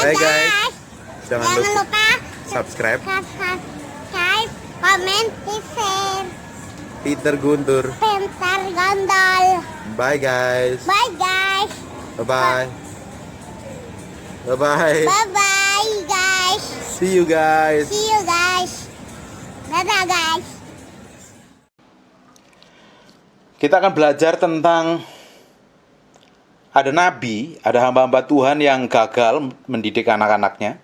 Bye guys. guys. Jangan lupa subscribe. Komen, share. Peter Guntur. Pintar gondol. Bye guys. Bye guys. Bye-bye. Bye-bye. Bye-bye guys. See you guys. See you guys. Dadah guys. Kita akan belajar tentang ada nabi, ada hamba-hamba Tuhan yang gagal mendidik anak-anaknya.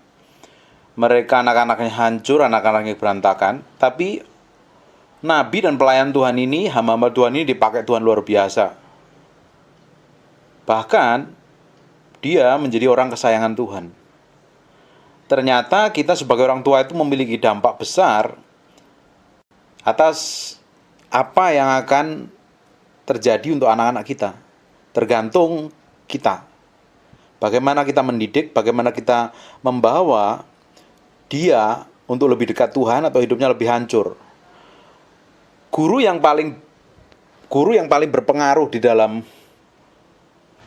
Mereka anak-anaknya hancur, anak-anaknya berantakan. Tapi nabi dan pelayan Tuhan ini, hamba-hamba Tuhan ini dipakai Tuhan luar biasa. Bahkan dia menjadi orang kesayangan Tuhan. Ternyata kita sebagai orang tua itu memiliki dampak besar atas apa yang akan terjadi untuk anak-anak kita. Tergantung kita. Bagaimana kita mendidik, bagaimana kita membawa dia untuk lebih dekat Tuhan atau hidupnya lebih hancur. Guru yang paling berpengaruh di dalam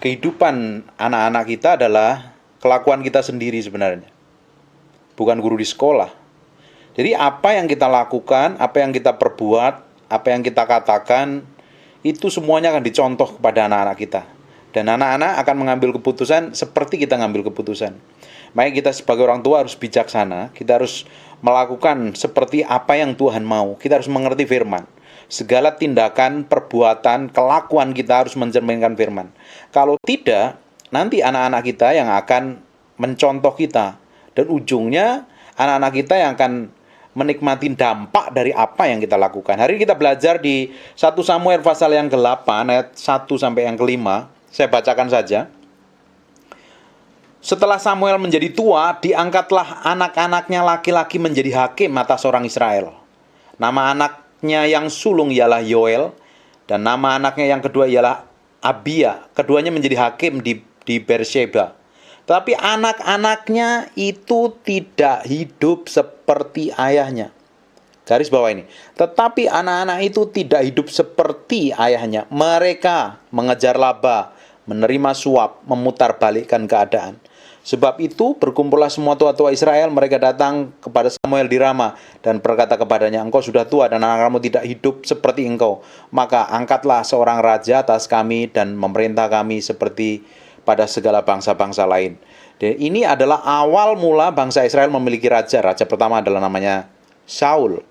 kehidupan anak-anak kita adalah kelakuan kita sendiri sebenarnya. Bukan guru di sekolah. Jadi apa yang kita lakukan, apa yang kita perbuat, apa yang kita katakan, itu semuanya akan dicontoh kepada anak-anak kita. Dan anak-anak akan mengambil keputusan seperti kita ngambil keputusan. Makanya kita sebagai orang tua harus bijaksana. Kita harus melakukan seperti apa yang Tuhan mau. Kita harus mengerti firman. Segala tindakan, perbuatan, kelakuan kita harus mencerminkan firman. Kalau tidak, nanti anak-anak kita yang akan mencontoh kita. Dan ujungnya anak-anak kita yang akan menikmati dampak dari apa yang kita lakukan. Hari ini kita belajar di 1 Samuel pasal yang ke-8 ayat 1 sampai yang ke-5. Saya bacakan saja. Setelah Samuel menjadi tua, diangkatlah anak-anaknya laki-laki menjadi hakim atas orang Israel. Nama anaknya yang sulung ialah Yoel, dan nama anaknya yang kedua ialah Abia. Keduanya menjadi hakim di Beersheba. Tapi anak-anaknya itu tidak hidup seperti ayahnya. Garis bawah ini. Tetapi anak-anak itu tidak hidup seperti ayahnya. Mereka mengejar laba, menerima suap, memutarbalikkan keadaan. Sebab itu berkumpullah semua tua-tua Israel. Mereka datang kepada Samuel di Rama dan berkata kepadanya, engkau sudah tua dan anak-anakmu tidak hidup seperti engkau. Maka angkatlah seorang raja atas kami dan memerintah kami seperti pada segala bangsa-bangsa lain. Dan ini adalah awal mula bangsa Israel memiliki raja. Raja pertama adalah namanya Saul.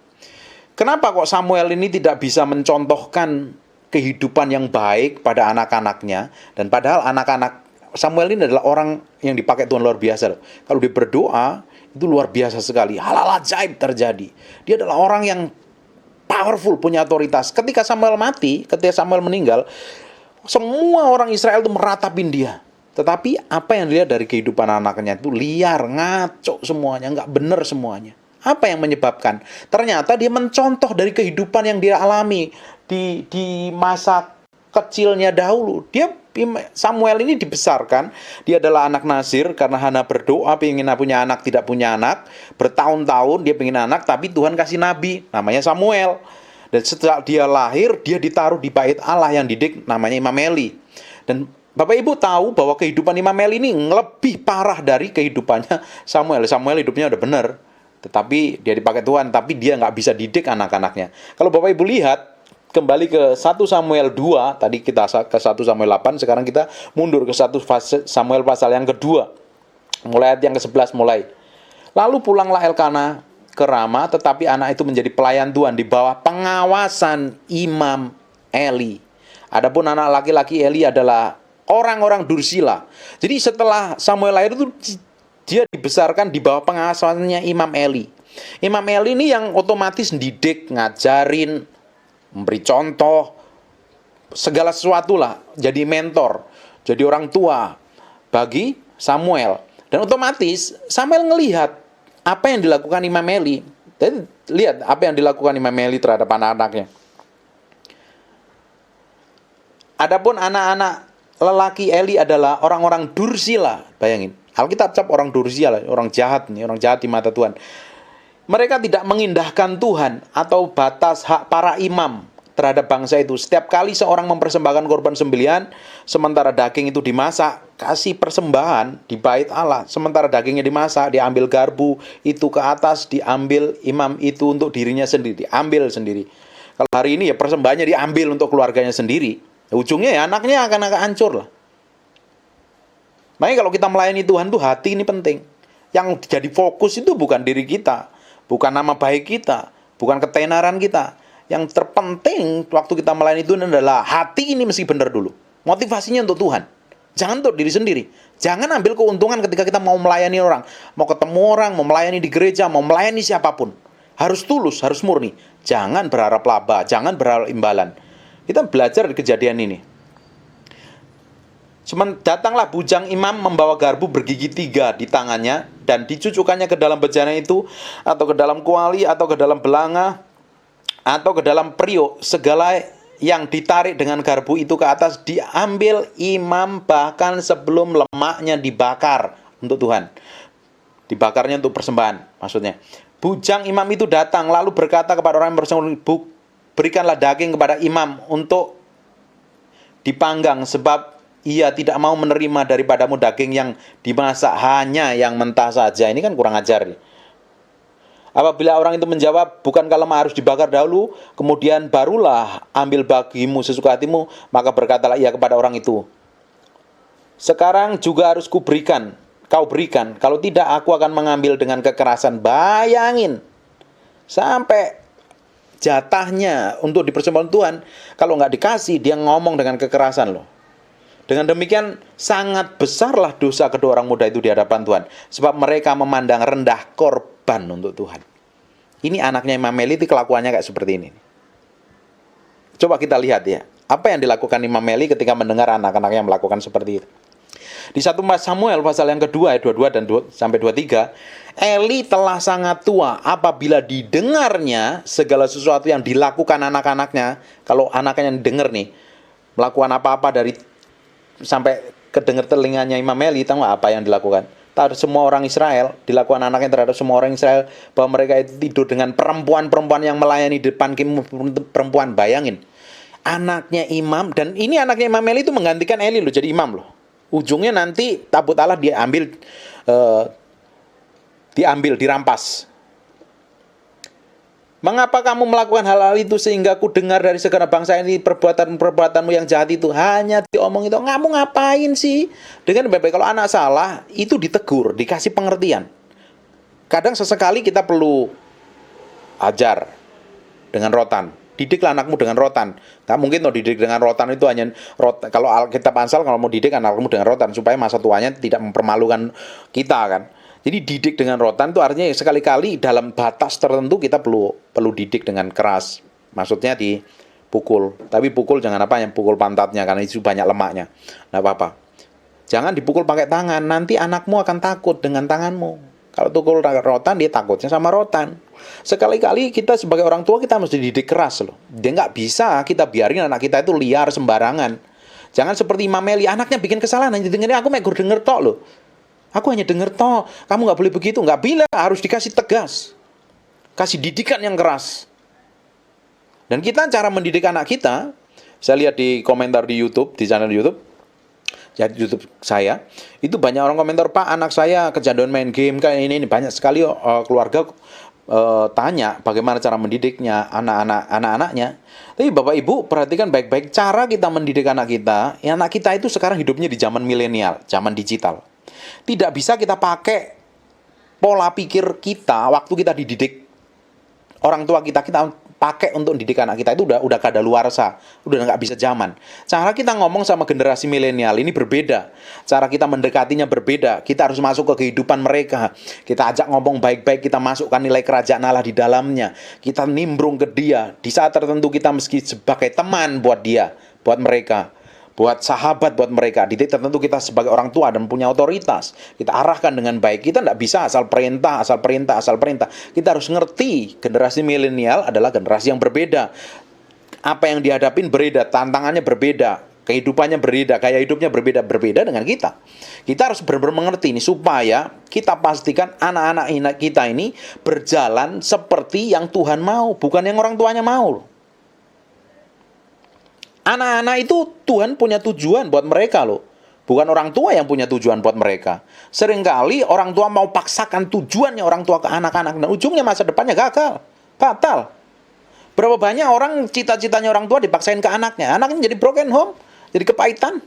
Kenapa kok Samuel ini tidak bisa mencontohkan kehidupan yang baik pada anak-anaknya? Dan padahal anak-anak Samuel ini adalah orang yang dipakai Tuhan luar biasa. Kalau dia berdoa, itu luar biasa sekali. Hal-hal ajaib terjadi. Dia adalah orang yang powerful, punya otoritas. Ketika Samuel mati, ketika Samuel meninggal, semua orang Israel itu meratapin dia. Tetapi apa yang dilihat dari kehidupan anaknya itu liar, ngaco semuanya, nggak benar semuanya. Apa yang menyebabkan? Ternyata dia mencontoh dari kehidupan yang dia alami di masa kecilnya dahulu. Samuel ini dibesarkan, dia adalah anak Nazir karena Hana berdoa pengen punya anak, tidak punya anak. Bertahun-tahun dia pengen anak, tapi Tuhan kasih nabi, namanya Samuel. Dan setelah dia lahir, dia ditaruh di bait Allah yang didik namanya Imam Eli. Dan Bapak Ibu tahu bahwa kehidupan Imam Eli ini lebih parah dari kehidupannya Samuel. Samuel hidupnya udah benar, tetapi dia dipakai Tuhan, tapi dia nggak bisa didik anak-anaknya. Kalau Bapak Ibu lihat, kembali ke 1 Samuel 2, tadi kita ke 1 Samuel 8, sekarang kita mundur ke 1 Samuel pasal yang kedua. Mulai ayat yang ke-11 mulai. Lalu pulanglah Elkana ke Rama, tetapi anak itu menjadi pelayan Tuhan di bawah pengawasan Imam Eli. Adapun anak laki-laki Eli adalah orang-orang Dursila. Jadi setelah Samuel lahir itu dia dibesarkan di bawah pengawasannya Imam Eli. Imam Eli ini yang otomatis didik, ngajarin, memberi contoh, segala sesuatu lah. Jadi mentor, jadi orang tua bagi Samuel. Dan otomatis Samuel ngelihat apa yang dilakukan Imam Eli. Dan lihat apa yang dilakukan Imam Eli terhadap anak-anaknya. Adapun anak-anak lelaki Eli adalah orang-orang Dursila. Bayangin, Alkitab cap orang Dursila, orang jahat nih, orang jahat di mata Tuhan. Mereka tidak mengindahkan Tuhan atau batas hak para imam. terhadap bangsa itu. Setiap kali seorang mempersembahkan korban sembelihan, sementara daging itu dimasak, kasih persembahan di bait Allah, sementara dagingnya dimasak, diambil garpu itu ke atas, diambil imam itu untuk dirinya sendiri, diambil sendiri. Kalau hari ini ya persembahannya diambil untuk keluarganya sendiri, ujungnya ya anaknya akan hancur lah. Makanya kalau kita melayani Tuhan tuh hati ini penting. Yang jadi fokus itu bukan diri kita, bukan nama baik kita, bukan ketenaran kita. Yang terpenting waktu kita melayani Tuhan adalah hati ini mesti benar dulu. Motivasinya untuk Tuhan. Jangan untuk diri sendiri. Jangan ambil keuntungan ketika kita mau melayani orang. Mau ketemu orang, mau melayani di gereja, mau melayani siapapun. Harus tulus, harus murni. Jangan berharap laba, jangan berharap imbalan. Kita belajar di kejadian ini. Datanglah bujang imam membawa garpu bergigi 3 di tangannya dan dicucukkannya ke dalam bejana itu, atau ke dalam kuali, atau ke dalam belanga, atau ke dalam periuk. Segala yang ditarik dengan garpu itu ke atas diambil imam bahkan sebelum lemaknya dibakar untuk Tuhan. Dibakarnya untuk persembahan maksudnya. Bujang imam itu datang lalu berkata kepada orang yang bersangkutan, berikanlah daging kepada imam untuk dipanggang, sebab ia tidak mau menerima daripadamu daging yang dimasak, hanya yang mentah saja. Ini kan kurang ajar nih. Apabila orang itu menjawab, bukankah lemak harus dibakar dahulu, kemudian barulah ambil bagimu sesuka hatimu, maka berkatalah ia kepada orang itu, sekarang juga harus kau berikan, kalau tidak aku akan mengambil dengan kekerasan. Bayangin, sampai jatahnya untuk dipersembahkan Tuhan, kalau nggak dikasih, dia ngomong dengan kekerasan loh. Dengan demikian sangat besarlah dosa kedua orang muda itu di hadapan Tuhan, sebab mereka memandang rendah korban untuk Tuhan. Ini anaknya Imam Eli itu kelakuannya kayak seperti ini. Coba kita lihat ya, apa yang dilakukan Imam Eli ketika mendengar anak-anaknya melakukan seperti itu. Di 1 Samuel pasal yang kedua ayat 22 dan sampai 23, Eli telah sangat tua apabila didengarnya segala sesuatu yang dilakukan anak-anaknya. Kalau anaknya yang denger nih melakukan apa-apa dari sampai kedengar telinganya Imam Eli, tahu nggak apa yang dilakukan? Terhadap semua orang Israel, dilakukan anaknya terhadap semua orang Israel, bahwa mereka itu tidur dengan perempuan-perempuan yang melayani di depan perempuan. Bayangin, anaknya imam, dan ini anaknya Imam Eli itu menggantikan Eli loh, jadi imam loh. Ujungnya nanti tabut Allah dirampas. Mengapa kamu melakukan hal-hal itu sehingga ku dengar dari segala bangsa ini perbuatan-perbuatanmu yang jahat itu? Hanya diomong itu, kamu ngapain sih? Dengan baik-baik, kalau anak salah, itu ditegur, dikasih pengertian. Kadang sesekali kita perlu ajar dengan rotan. Didiklah anakmu dengan rotan. Gak mungkin loh didik dengan rotan itu hanya rotan. Kalau Alkitab Ansal, kalau mau didik anakmu dengan rotan, supaya masa tuanya tidak mempermalukan kita kan. Jadi didik dengan rotan itu artinya sekali-kali dalam batas tertentu kita perlu didik dengan keras. Maksudnya dipukul. Tapi pukul jangan apa yang pukul pantatnya, karena itu banyak lemaknya. Nggak apa-apa. Jangan dipukul pakai tangan. Nanti anakmu akan takut dengan tanganmu. Kalau pukul rotan, dia takutnya sama rotan. Sekali-kali kita sebagai orang tua kita mesti didik keras loh. Dia nggak bisa kita biarin anak kita itu liar sembarangan. Jangan seperti Imam Eli, anaknya bikin kesalahan, hanya dengerin aku megur denger tok loh. Aku hanya dengar toh, kamu nggak boleh begitu. Nggak bila, harus dikasih tegas. Kasih didikan yang keras. Dan kita cara mendidik anak kita, saya lihat di komentar di YouTube, di channel YouTube, jadi YouTube saya, itu banyak orang komentar, Pak, anak saya kecanduan main game, kayak ini banyak sekali keluarga tanya bagaimana cara mendidiknya anak-anaknya. Tapi Bapak Ibu perhatikan baik-baik cara kita mendidik anak kita. Anak kita itu sekarang hidupnya di zaman milenial, zaman digital. Tidak bisa kita pakai pola pikir kita waktu kita dididik orang tua kita pakai untuk didik anak kita, itu udah kadaluarsa, udah nggak bisa zaman. Cara kita ngomong sama generasi milenial ini berbeda, cara kita mendekatinya berbeda. Kita harus masuk ke kehidupan mereka, kita ajak ngomong baik-baik, kita masukkan nilai kerajaan Allah di dalamnya, kita nimbrung ke dia. Di saat tertentu kita meski sebagai teman buat dia, buat mereka, buat sahabat buat mereka. Di titik tertentu kita sebagai orang tua dan punya otoritas, kita arahkan dengan baik. Kita tidak bisa asal perintah. Kita harus ngerti generasi milenial adalah generasi yang berbeda. Apa yang dihadapin berbeda, tantangannya berbeda, kehidupannya berbeda, gaya hidupnya berbeda dengan kita. Kita harus benar-benar mengerti ini supaya kita pastikan anak-anak kita ini berjalan seperti yang Tuhan mau, bukan yang orang tuanya mau. Anak-anak itu Tuhan punya tujuan buat mereka loh. Bukan orang tua yang punya tujuan buat mereka. Seringkali orang tua mau paksakan tujuannya orang tua ke anak-anak. Dan ujungnya masa depannya gagal. Batal. Berapa banyak orang cita-citanya orang tua dipaksain ke anaknya. Anaknya jadi broken home. Jadi kepahitan.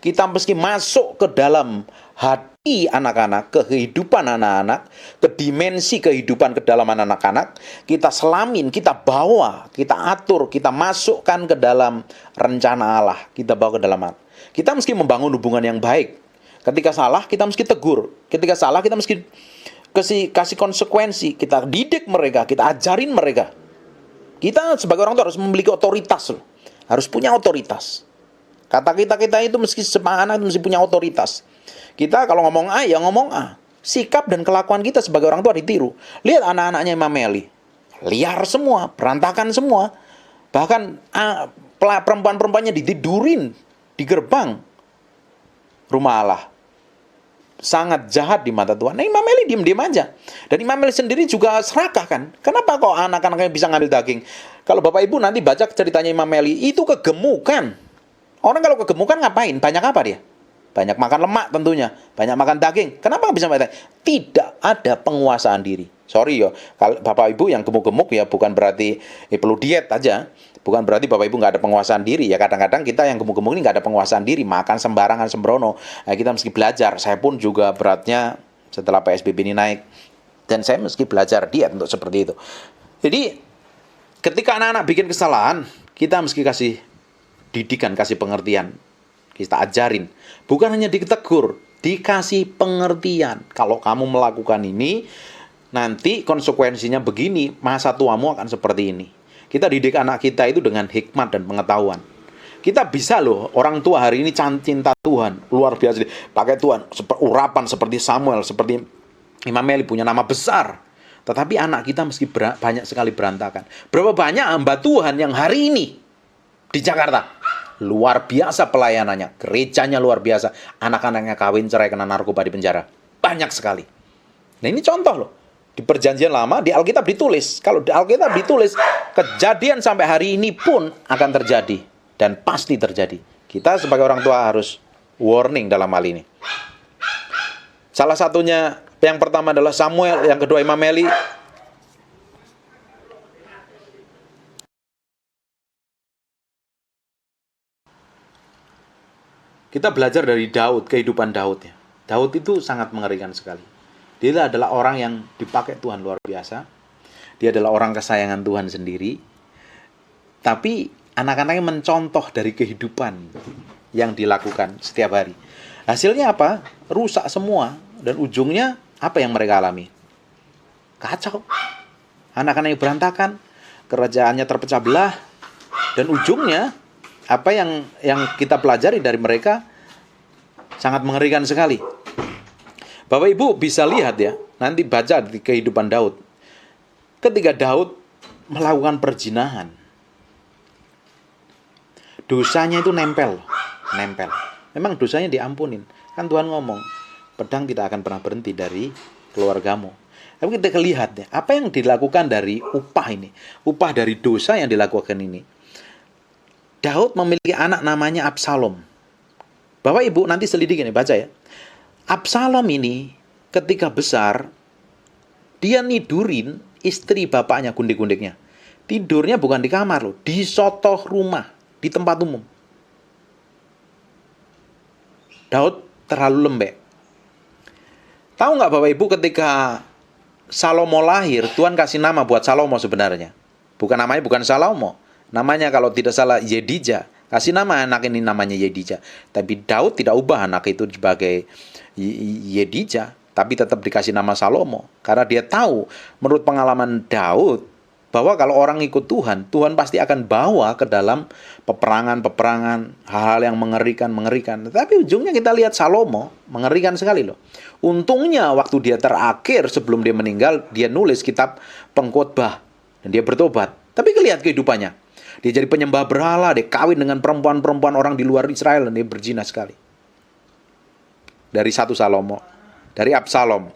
Kita meski masuk ke dalam hati anak-anak, kehidupan anak-anak, ke dimensi kehidupan ke dalam anak-anak, kita selamin, kita bawa, kita atur, kita masukkan ke dalam rencana Allah. Kita bawa ke dalam hati. Kita mesti membangun hubungan yang baik. Ketika salah, kita mesti tegur. Ketika salah, kita mesti kasih konsekuensi. Kita didik mereka, kita ajarin mereka. Kita sebagai orang tua harus memiliki otoritas loh. Harus punya otoritas. Kata kita itu mesti semangat, mesti punya otoritas. Kita kalau ngomong A, ya ngomong A. Sikap dan kelakuan kita sebagai orang tua ditiru. Lihat anak-anaknya Imam Meli. Liar semua, berantakan semua. Bahkan perempuan-perempuannya ditidurin di gerbang rumah Allah. Sangat jahat di mata Tuhan. Nah, Imam Meli diam-diam aja. Dan Imam Meli sendiri juga serakah kan. Kenapa kok anak-anaknya bisa ngambil daging? Kalau Bapak Ibu nanti baca ceritanya Imam Meli, itu kegemukan. Orang kalau kegemukan ngapain? Banyak apa dia? Banyak makan lemak tentunya. Banyak makan daging. Kenapa bisa makan daging? Tidak ada penguasaan diri. Sorry ya, kalau Bapak Ibu yang gemuk-gemuk ya bukan berarti perlu diet aja. Bukan berarti Bapak Ibu nggak ada penguasaan diri. Ya kadang-kadang kita yang gemuk-gemuk ini nggak ada penguasaan diri. Makan sembarangan sembrono. Nah, kita mesti belajar. Saya pun juga beratnya setelah PSBB ini naik. Dan saya mesti belajar diet untuk seperti itu. Jadi ketika anak-anak bikin kesalahan, kita mesti kasih didikan, kasih pengertian. Kita ajarin. Bukan hanya ditegur, dikasih pengertian. Kalau kamu melakukan ini, nanti konsekuensinya begini. Masa tuamu akan seperti ini. Kita didik anak kita itu dengan hikmat dan pengetahuan. Kita bisa loh, orang tua hari ini cinta Tuhan. Luar biasa. Pakai Tuhan, urapan seperti Samuel, seperti Imam Meli punya nama besar. Tetapi anak kita meski banyak sekali berantakan. Berapa banyak hamba Tuhan yang hari ini di Jakarta luar biasa pelayanannya, gerejanya luar biasa, anak-anaknya kawin, cerai, kena narkoba, di penjara. Banyak sekali. Nah ini contoh loh. Di perjanjian lama, di Alkitab ditulis. Kalau di Alkitab ditulis, kejadian sampai hari ini pun akan terjadi. Dan pasti terjadi. Kita sebagai orang tua harus warning dalam hal ini. Salah satunya, yang pertama adalah Samuel, yang kedua Imam Meli. Kita belajar dari Daud, kehidupan Daud ya. Daud itu sangat mengerikan sekali. Dia adalah orang yang dipakai Tuhan luar biasa. Dia adalah orang kesayangan Tuhan sendiri. Tapi anak-anaknya mencontoh dari kehidupan yang dilakukan setiap hari. Hasilnya apa? Rusak semua. Dan ujungnya apa yang mereka alami? Kacau. Anak-anaknya berantakan. Kerajaannya terpecah belah. Dan ujungnya apa yang kita pelajari dari mereka sangat mengerikan sekali. Bapak Ibu bisa lihat ya, nanti baca di kehidupan Daud. Ketika Daud melakukan perzinahan, dosanya itu nempel. Memang dosanya diampunin. Kan Tuhan ngomong, pedang tidak akan pernah berhenti dari keluargamu. Tapi kita lihat ya, apa yang dilakukan dari upah ini, upah dari dosa yang dilakukan ini. Daud memiliki anak namanya Absalom. Bapak Ibu nanti selidiki nih, baca ya. Absalom ini ketika besar, dia nidurin istri bapaknya, gundik-gundiknya. Tidurnya bukan di kamar loh, di sotoh rumah, di tempat umum. Daud terlalu lembek. Tahu nggak Bapak Ibu, ketika Salomo lahir, Tuhan kasih nama buat Salomo sebenarnya. Namanya bukan Salomo. Namanya kalau tidak salah Yedija. Kasih nama anak ini namanya Yedija. Tapi Daud tidak ubah anak itu sebagai Yedija, tapi tetap dikasih nama Salomo. Karena dia tahu, menurut pengalaman Daud, bahwa kalau orang ikut Tuhan, Tuhan pasti akan bawa ke dalam peperangan-peperangan, hal-hal yang mengerikan. Tapi ujungnya kita lihat Salomo, mengerikan sekali loh. Untungnya waktu dia terakhir sebelum dia meninggal, dia nulis kitab pengkhotbah. Dan dia bertobat. Tapi lihat kehidupannya. Dia jadi penyembah berhala, dia kawin dengan perempuan-perempuan orang di luar Israel, dan dia berzina sekali. Dari satu Salomo, dari Absalom.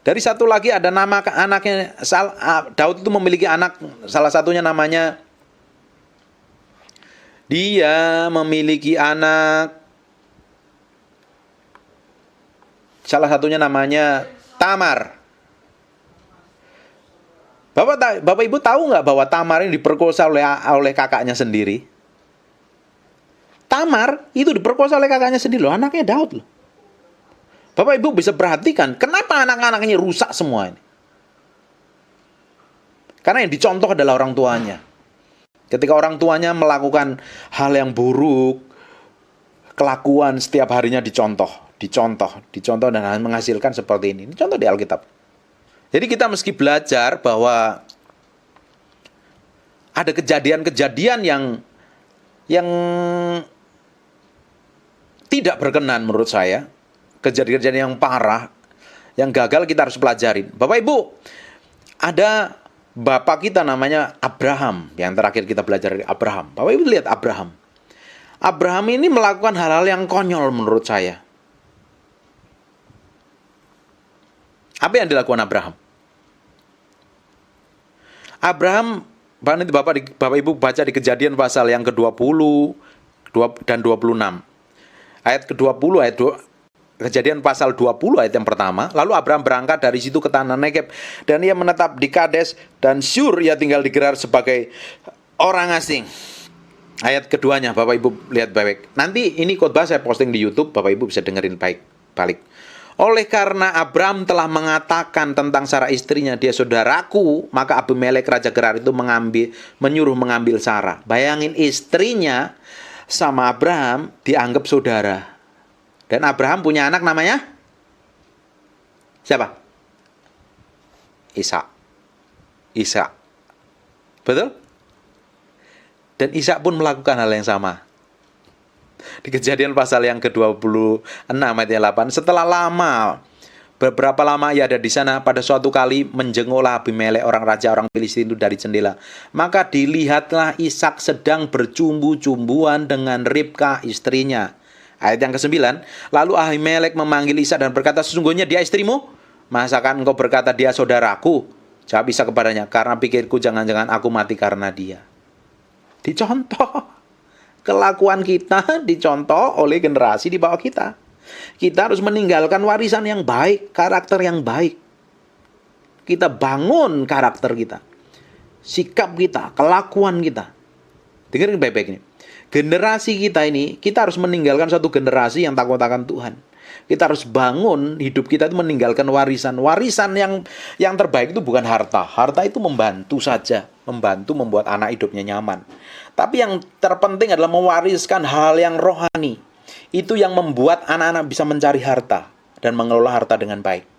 Dari satu lagi ada nama anaknya, Daud itu memiliki anak, salah satunya namanya Dia memiliki anak. Salah satunya namanya Tamar. Bapak Ibu tahu nggak bahwa Tamar ini diperkosa oleh kakaknya sendiri? Tamar itu diperkosa oleh kakaknya sendiri loh, anaknya Daud loh. Bapak Ibu bisa perhatikan kenapa anak-anaknya rusak semua ini. Karena yang dicontoh adalah orang tuanya. Ketika orang tuanya melakukan hal yang buruk, kelakuan setiap harinya dicontoh dan menghasilkan seperti ini. Ini contoh di Alkitab. Jadi kita mesti belajar bahwa ada kejadian-kejadian yang tidak berkenan menurut saya. Kejadian-kejadian yang parah, yang gagal kita harus pelajarin. Bapak Ibu, ada bapak kita namanya Abraham. Yang terakhir kita belajar dari Abraham. Bapak Ibu lihat Abraham. Abraham ini melakukan hal-hal yang konyol menurut saya. Apa yang dilakukan Abraham? Abraham, Bapak Ibu baca di Kejadian pasal yang ke-20 dan 26. Ayat ke-20, Kejadian pasal 20 ayat yang pertama. Lalu Abraham berangkat dari situ ke tanah Negeb, dan ia menetap di Kades dan Syur, ia tinggal di Gerar sebagai orang asing. Ayat keduanya, Bapak Ibu lihat baik. Nanti ini khotbah saya posting di YouTube, Bapak Ibu bisa dengerin balik. Oleh karena Abraham telah mengatakan tentang Sarah istrinya, dia saudaraku, maka Abimelek raja Gerar itu menyuruh mengambil Sarah. Bayangin, istrinya sama Abraham dianggap saudara. Dan Abraham punya anak namanya siapa? Ishak. Betul? Dan Ishak pun melakukan hal yang sama. Di Kejadian pasal yang ke-26 ayat 8, setelah beberapa lama ia ada di sana, pada suatu kali menjenguklah Abimelek orang Filistin itu dari jendela. Maka dilihatlah Ishak sedang bercumbu-cumbuan dengan Ribka istrinya. Ayat yang ke-9, lalu Ahimelek memanggil Ishak dan berkata, sesungguhnya dia istrimu? Masakan engkau berkata dia saudaraku? Jawab Ishak kepadanya, karena pikirku jangan-jangan aku mati karena dia. Dicontoh. Kelakuan kita dicontoh oleh generasi di bawah kita. Kita harus meninggalkan warisan yang baik, karakter yang baik. Kita bangun karakter kita, sikap kita, kelakuan kita. Dengerin baik-baik ini. Generasi kita ini, kita harus meninggalkan satu generasi yang takut akan Tuhan. Kita harus bangun hidup kita itu meninggalkan warisan. Warisan yang terbaik itu bukan harta. Harta itu membantu saja, membantu membuat anak hidupnya nyaman. Tapi yang terpenting adalah mewariskan hal yang rohani. Itu yang membuat anak-anak bisa mencari harta dan mengelola harta dengan baik.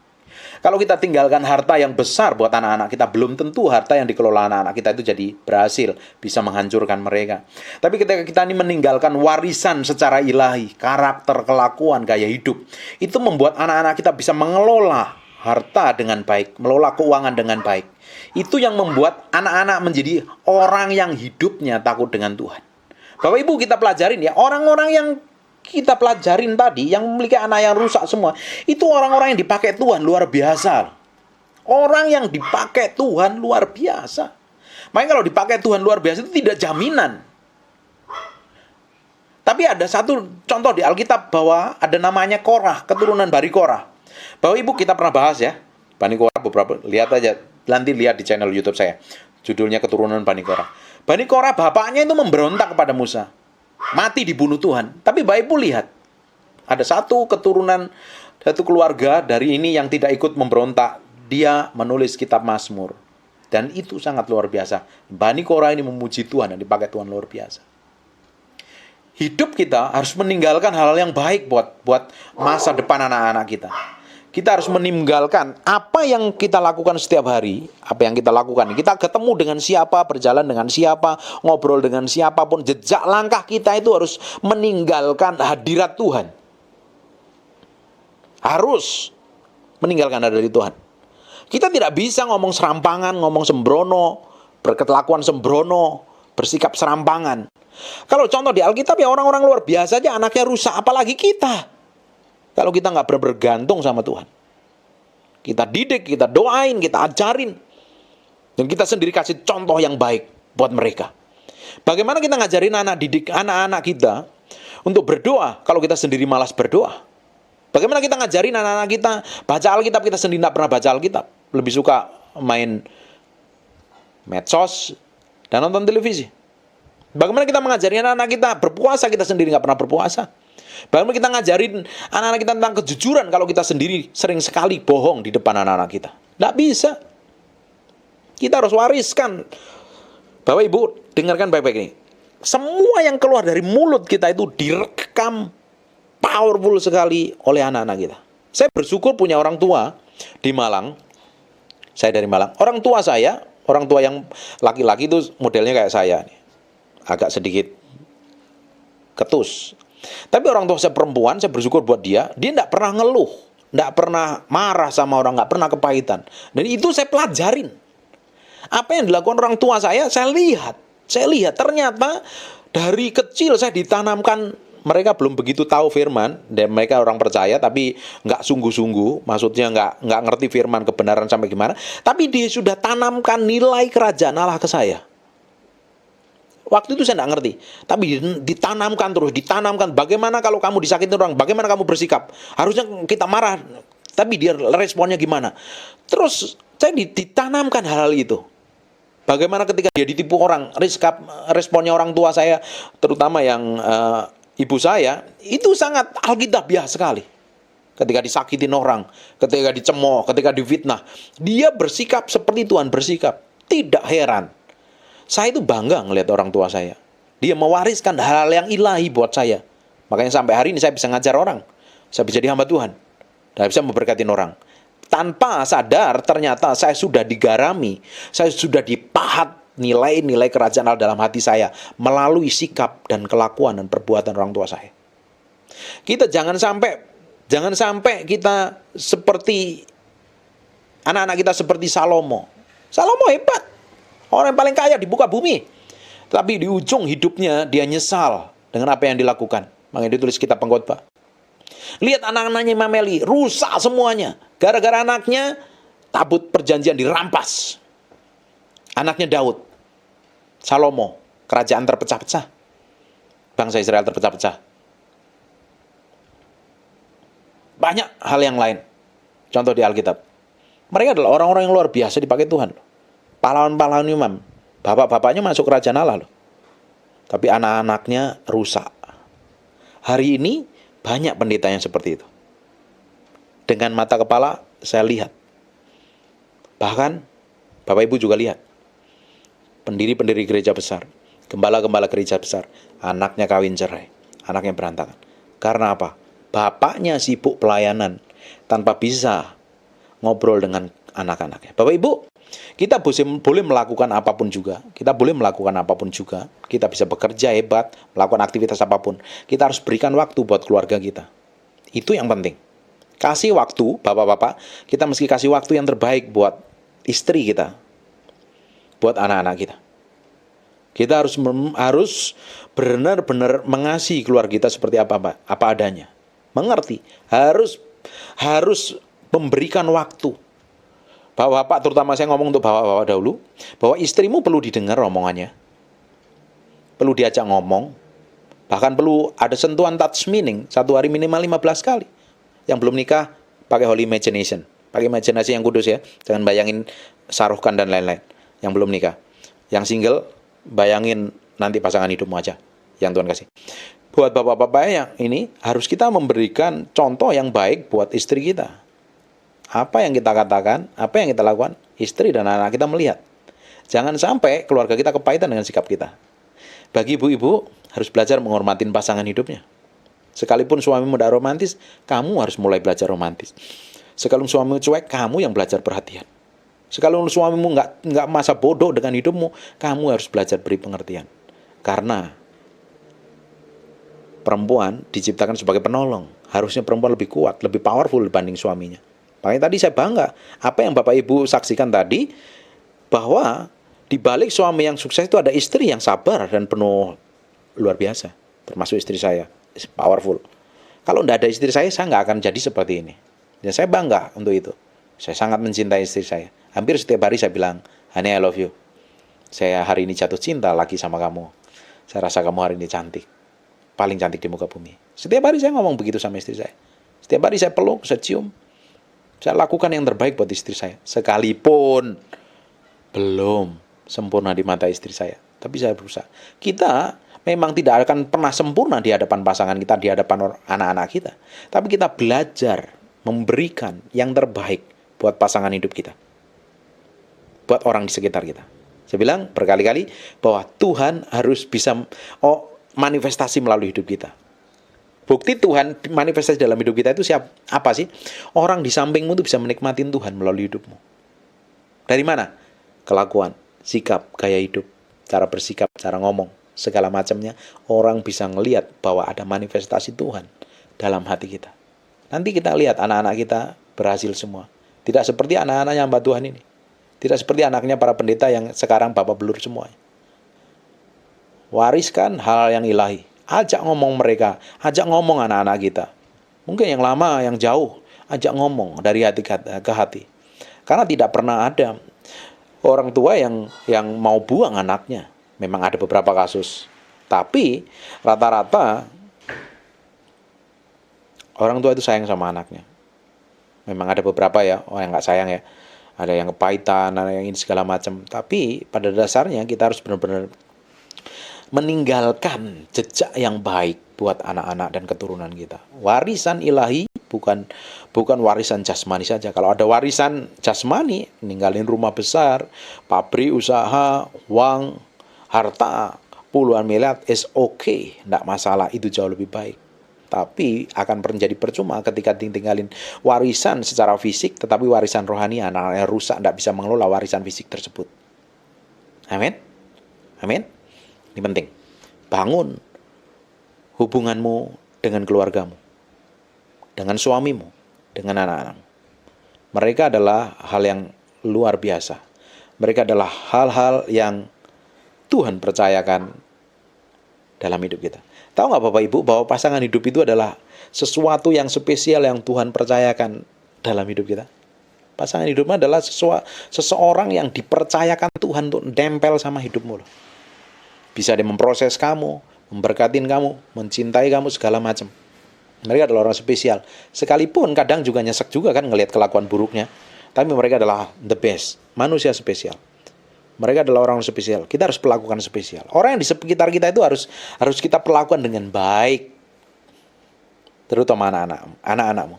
Kalau kita tinggalkan harta yang besar buat anak-anak kita, belum tentu harta yang dikelola anak-anak kita itu jadi berhasil, bisa menghancurkan mereka. Tapi ketika kita ini meninggalkan warisan secara ilahi, karakter, kelakuan, gaya hidup, itu membuat anak-anak kita bisa mengelola harta dengan baik, mengelola keuangan dengan baik. Itu yang membuat anak-anak menjadi orang yang hidupnya takut dengan Tuhan. Bapak Ibu, kita pelajarin ya, orang-orang yang kita pelajarin tadi, yang memiliki anak yang rusak semua, itu orang-orang yang dipakai Tuhan luar biasa. Orang yang dipakai Tuhan luar biasa. Makanya kalau dipakai Tuhan luar biasa itu tidak jaminan. Tapi ada satu contoh di Alkitab bahwa ada namanya Korah, keturunan Bani Korah. Bapak Ibu, kita pernah bahas ya, Bani Korah beberapa, lihat aja, nanti lihat di channel YouTube saya. Judulnya keturunan Bani Korah. Bani Korah bapaknya itu memberontak kepada Musa. Mati dibunuh Tuhan. Tapi Bapak Ibu lihat, ada satu keturunan, satu keluarga dari ini yang tidak ikut memberontak. Dia menulis kitab Mazmur. Dan itu sangat luar biasa. Bani Korah ini memuji Tuhan dan dipakai Tuhan luar biasa. Hidup kita harus meninggalkan hal-hal yang baik buat masa depan anak-anak kita. Kita harus meninggalkan apa yang kita lakukan setiap hari, apa yang kita lakukan. Kita ketemu dengan siapa, berjalan dengan siapa, ngobrol dengan siapapun. Jejak langkah kita itu harus meninggalkan hadirat Tuhan. Harus meninggalkan hadirat Tuhan. Kita tidak bisa ngomong serampangan, ngomong sembrono, berkelakuan sembrono, bersikap serampangan. Kalau contoh di Alkitab ya orang-orang luar biasa aja anaknya rusak, apalagi kita. Kalau kita nggak bergantung sama Tuhan. Kita didik, kita doain, kita ajarin. Dan kita sendiri kasih contoh yang baik buat mereka. Bagaimana kita ngajarin anak-anak kita untuk berdoa kalau kita sendiri malas berdoa? Bagaimana kita ngajarin anak-anak kita baca Alkitab, kita sendiri tidak pernah baca Alkitab, lebih suka main medsos dan nonton televisi? Bagaimana kita mengajarin anak-anak kita berpuasa, kita sendiri nggak pernah berpuasa? Bagaimana kita ngajarin anak-anak kita tentang kejujuran kalau kita sendiri sering sekali bohong di depan anak-anak kita? Tidak bisa. Kita harus wariskan. Bapak Ibu, dengarkan baik-baik ini. Semua yang keluar dari mulut kita itu direkam powerful sekali oleh anak-anak kita. Saya bersyukur punya orang tua di Malang. Saya dari Malang. Orang tua yang laki-laki itu modelnya kayak saya nih. Agak sedikit ketus. Tapi orang tua saya perempuan, saya bersyukur buat dia tidak pernah ngeluh, tidak pernah marah sama orang, nggak pernah kepahitan. Dan itu saya pelajarin. Apa yang dilakukan orang tua saya lihat. Ternyata dari kecil saya ditanamkan, mereka belum begitu tahu firman, dan mereka orang percaya, tapi nggak sungguh-sungguh, maksudnya nggak ngerti firman kebenaran sampai gimana. Tapi dia sudah tanamkan nilai kerajaan Allah ke saya. Waktu itu saya nggak ngerti, tapi ditanamkan terus, ditanamkan. Bagaimana kalau kamu disakitin orang, bagaimana kamu bersikap? Harusnya kita marah, tapi dia responnya gimana? Terus saya ditanamkan hal-hal itu. Bagaimana ketika dia ditipu orang, responnya orang tua saya, terutama yang ibu saya, itu sangat alkitabiah sekali. Ketika disakitin orang, ketika dicemooh, ketika difitnah, dia bersikap seperti Tuhan bersikap. Tidak heran. Saya itu bangga ngelihat orang tua saya. Dia mewariskan hal-hal yang ilahi buat saya. Makanya sampai hari ini saya bisa ngajar orang. Saya bisa jadi hamba Tuhan. Dan bisa memberkatin orang. Tanpa sadar ternyata saya sudah digarami. Saya sudah dipahat nilai-nilai kerajaan Allah dalam hati saya. Melalui sikap dan kelakuan dan perbuatan orang tua saya. Kita jangan sampai kita seperti anak-anak kita seperti Salomo. Salomo hebat. Orang yang paling kaya di muka bumi. Tapi di ujung hidupnya dia nyesal dengan apa yang dilakukan. Makanya ditulis kitab Pengkhotbah. Lihat anak-anaknya Imam Eli, rusak semuanya. Gara-gara anaknya, tabut perjanjian dirampas. Anaknya Daud, Salomo, kerajaan terpecah-pecah. Bangsa Israel terpecah-pecah. Banyak hal yang lain. Contoh di Alkitab. Mereka adalah orang-orang yang luar biasa dipakai Tuhan. Pahlawan-pahlawan imam. Bapak-bapaknya masuk kerajaan Allah loh. Tapi anak-anaknya rusak. Hari ini banyak pendeta yang seperti itu. Dengan mata kepala saya lihat. Bahkan Bapak Ibu juga lihat. Pendiri-pendiri gereja besar. Gembala-gembala gereja besar. Anaknya kawin cerai. Anaknya berantakan. Karena apa? Bapaknya sibuk pelayanan. Tanpa bisa ngobrol dengan anak-anaknya. Bapak Ibu, kita boleh melakukan apapun juga. Kita boleh melakukan apapun juga. Kita bisa bekerja hebat, melakukan aktivitas apapun. Kita harus berikan waktu buat keluarga kita. Itu yang penting. Kasih waktu, bapak-bapak. Kita mesti kasih waktu yang terbaik buat istri kita. Buat anak-anak kita. Kita harus benar-benar mengasihi keluarga kita seperti apa adanya. Mengerti. Harus memberikan waktu. Bapak-bapak, terutama saya ngomong untuk bapak-bapak dahulu, bahwa istrimu perlu didengar omongannya. Perlu diajak ngomong. Bahkan perlu ada sentuhan touch meaning. Satu hari minimal 15 kali. Yang belum nikah, pakai holy imagination. Pakai imajinasi yang kudus ya. Jangan bayangin saruhkan dan lain-lain. Yang belum nikah. Yang single, bayangin nanti pasangan hidupmu aja. Yang Tuhan kasih. Buat bapak-bapak yang ini, harus kita memberikan contoh yang baik buat istri kita. Apa yang kita katakan, apa yang kita lakukan, istri dan anak kita melihat. Jangan sampai keluarga kita kepahitan dengan sikap kita. Bagi ibu-ibu, harus belajar menghormatin pasangan hidupnya. Sekalipun suamimu tidak romantis, kamu harus mulai belajar romantis. Sekalipun suamimu cuek, kamu yang belajar perhatian. Sekalipun suamimu nggak masa bodoh dengan hidupmu, kamu harus belajar beri pengertian. Karena perempuan diciptakan sebagai penolong. Harusnya perempuan lebih kuat, lebih powerful dibanding suaminya. Makanya tadi saya bangga, apa yang Bapak Ibu saksikan tadi, bahwa di balik suami yang sukses itu ada istri yang sabar dan penuh luar biasa. Termasuk istri saya, powerful. Kalau tidak ada istri saya nggak akan jadi seperti ini. Dan saya bangga untuk itu. Saya sangat mencintai istri saya. Hampir setiap hari saya bilang, honey I love you. Saya hari ini jatuh cinta lagi sama kamu. Saya rasa kamu hari ini cantik. Paling cantik di muka bumi. Setiap hari saya ngomong begitu sama istri saya. Setiap hari saya peluk, saya cium. Saya lakukan yang terbaik buat istri saya. Sekalipun belum sempurna di mata istri saya. Tapi saya berusaha. Kita memang tidak akan pernah sempurna di hadapan pasangan kita, di hadapan anak-anak kita. Tapi kita belajar memberikan yang terbaik buat pasangan hidup kita. Buat orang di sekitar kita. Saya bilang berkali-kali bahwa Tuhan harus bisa manifestasi melalui hidup kita. Bukti Tuhan manifestasi dalam hidup kita itu apa sih? Orang di sampingmu itu bisa menikmatin Tuhan melalui hidupmu. Dari mana? Kelakuan, sikap, gaya hidup, cara bersikap, cara ngomong, segala macamnya. Orang bisa ngelihat bahwa ada manifestasi Tuhan dalam hati kita. Nanti kita lihat anak-anak kita berhasil semua. Tidak seperti anak-anaknya hamba Tuhan ini. Tidak seperti anaknya para pendeta yang sekarang bapak belur semua. Wariskan hal yang ilahi. Ajak ngomong mereka. Ajak ngomong anak-anak kita. Mungkin yang lama, yang jauh. Ajak ngomong dari hati ke hati. Karena tidak pernah ada orang tua yang mau buang anaknya. Memang ada beberapa kasus. Tapi rata-rata orang tua itu sayang sama anaknya. Memang ada beberapa ya, yang nggak sayang ya. Ada yang kepahitan, ada yang ini segala macam. Tapi pada dasarnya kita harus benar-benar meninggalkan jejak yang baik buat anak-anak dan keturunan kita. Warisan ilahi bukan warisan jasmani saja. Kalau ada warisan jasmani, ninggalin rumah besar, pabrik, usaha, uang, harta, puluhan miliar, is okay, enggak masalah, itu jauh lebih baik. Tapi akan menjadi percuma ketika tinggalin warisan secara fisik, tetapi warisan rohani anak-anaknya rusak, tidak bisa mengelola warisan fisik tersebut. Amin. Amin. Ini penting. Bangun hubunganmu dengan keluargamu, dengan suamimu, dengan anak-anakmu. Mereka adalah hal yang luar biasa. Mereka adalah hal-hal yang Tuhan percayakan dalam hidup kita. Tahu nggak Bapak Ibu bahwa pasangan hidup itu adalah sesuatu yang spesial yang Tuhan percayakan dalam hidup kita? Pasangan hidupnya adalah seseorang yang dipercayakan Tuhan untuk nempel sama hidupmu loh. Bisa dia memproses kamu, memberkatin kamu, mencintai kamu segala macam. Mereka adalah orang spesial. Sekalipun kadang juga nyesek juga kan ngelihat kelakuan buruknya. Tapi mereka adalah the best, manusia spesial. Mereka adalah orang spesial. Kita harus perlakukan spesial. Orang yang di sekitar kita itu harus kita perlakukan dengan baik. Terutama anak-anakmu.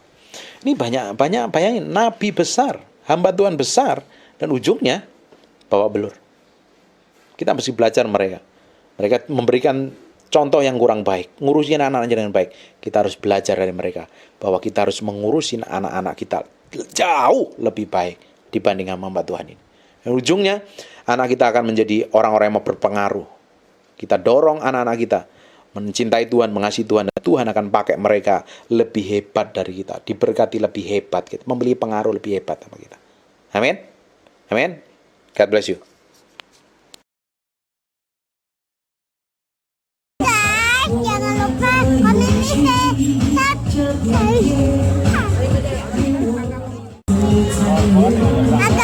Ini banyak bayangin, nabi besar, hamba Tuhan besar, dan ujungnya bawa belur. Kita mesti belajar mereka. Mereka memberikan contoh yang kurang baik, ngurusin anak-anaknya dengan baik. Kita harus belajar dari mereka bahwa kita harus mengurusin anak-anak kita jauh lebih baik dibanding hamba Tuhan ini. Dan ujungnya anak kita akan menjadi orang-orang yang mau berpengaruh. Kita dorong anak-anak kita mencintai Tuhan, mengasihi Tuhan, dan Tuhan akan pakai mereka lebih hebat dari kita, diberkati lebih hebat, gitu. Memberi pengaruh lebih hebat sama kita. Amin. Amin. God bless you. Guys, jangan lupa komen di subscribe.